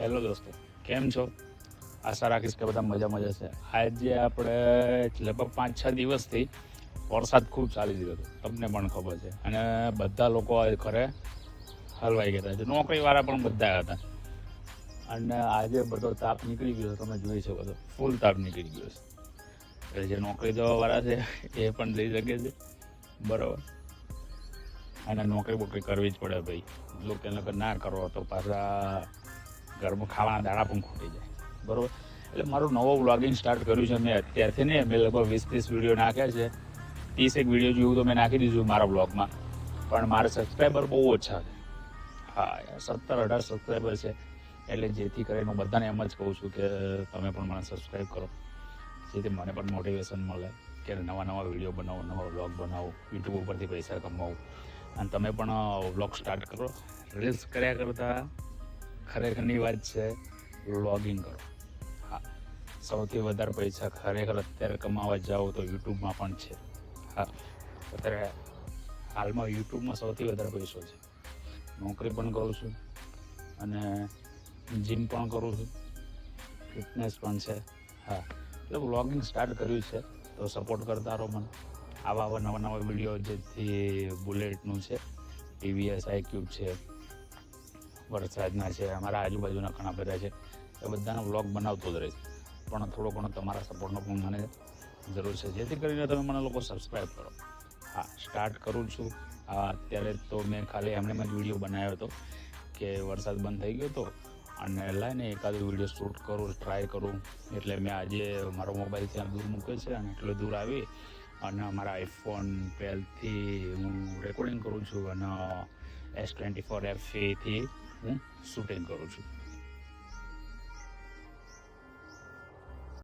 Hello દોસ્તો, કેમ છો? આશા રાખીશ કે બધા મજા છે. આજે આપણે લગભગ 5-6 દિવસથી વરસાદ ખૂબ ચાલી રહ્યો હતો, તમને પણ ખબર છે. અને બધા લોકો ઘરે હલવાઈ ગયા હતા, નોકરીવાળા પણ બધા હતા. અને આજે બધો તાપ નીકળી ગયો, તમે જોઈ શકો છો, ફૂલ તાપ નીકળી ગયો છે. એટલે જે નોકરી જવાવાળા છે એ પણ જઈ શકે છે, બરાબર. અને નોકરી બોકરી કરવી જ પડે ભાઈ. જો કે ના કરો તો પાછા ઘરમાં ખાવાના દાણા પણ ખૂટી જાય, બરાબર. એટલે મારું નવો વ્લોગિંગ સ્ટાર્ટ કર્યું છે મેં અત્યારથી નહીં. મેં લગભગ 20-30 વિડીયો નાખ્યા છે. 30 વિડીયો જેવું તો મેં નાખી દીધું મારા બ્લોગમાં, પણ મારા સબસ્ક્રાઈબર બહુ ઓછા છે. હા યાર, 17-18 સબસ્ક્રાઈબર છે. એટલે જેથી કરીને હું બધાને એમ જ કહું છું કે તમે પણ મને સબસ્ક્રાઈબ કરો, જેથી મને પણ મોટિવેશન મળે કે નવા વિડીયો બનાવો, નવા વ્લોગ બનાવો, યુટ્યુબ ઉપરથી પૈસા કમાવું. અને તમે પણ વ્લોગ સ્ટાર્ટ કરો. રીલ્સ કર્યા કરતાં ખરેખરની વાત છે વ્લોગિંગ કરો. હા, સૌથી વધારે પૈસા ખરેખર અત્યારે કમાવા જાઓ તો યુટ્યુબમાં પણ છે. હા, અત્યારે હાલમાં યુટ્યુબમાં સૌથી વધારે પૈસો છે. નોકરી પણ કરું છું અને જીમ પણ કરું છું, ફિટનેસ પણ છે. હા, એટલે વ્લોગિંગ સ્ટાર્ટ કર્યું છે, તો સપોર્ટ કરતા રહો મને. આવા નવા વિડીયો જેથી બુલેટનું છે, ટીવીએસ આઈક્યુબ છે, વરસાદના છે, અમારા આજુબાજુના ઘણા બધા છે. એ બધાનો વ્લોગ બનાવતો જ રહીશ, પણ થોડો ઘણો તમારા સપોર્ટનો પણ મને જરૂર છે, જેથી કરીને તમે મને લોકો સબસ્ક્રાઈબ કરો. હા, સ્ટાર્ટ કરું છું. અત્યારે તો મેં ખાલી એમને જ વિડીયો બનાવ્યો હતો કે વરસાદ બંધ થઈ ગયો હતો અને લાઈને એકાદ વિડીયો શૂટ કરું, ટ્રાય કરું. એટલે મેં આજે મારો મોબાઈલ ત્યાં દૂર મૂક્યો છે અને એટલો દૂર આવી અને મારા આઈફોન 12થી હું રેકોર્ડિંગ કરું છું અને S24 FE થી હું શૂટિંગ કરું છું.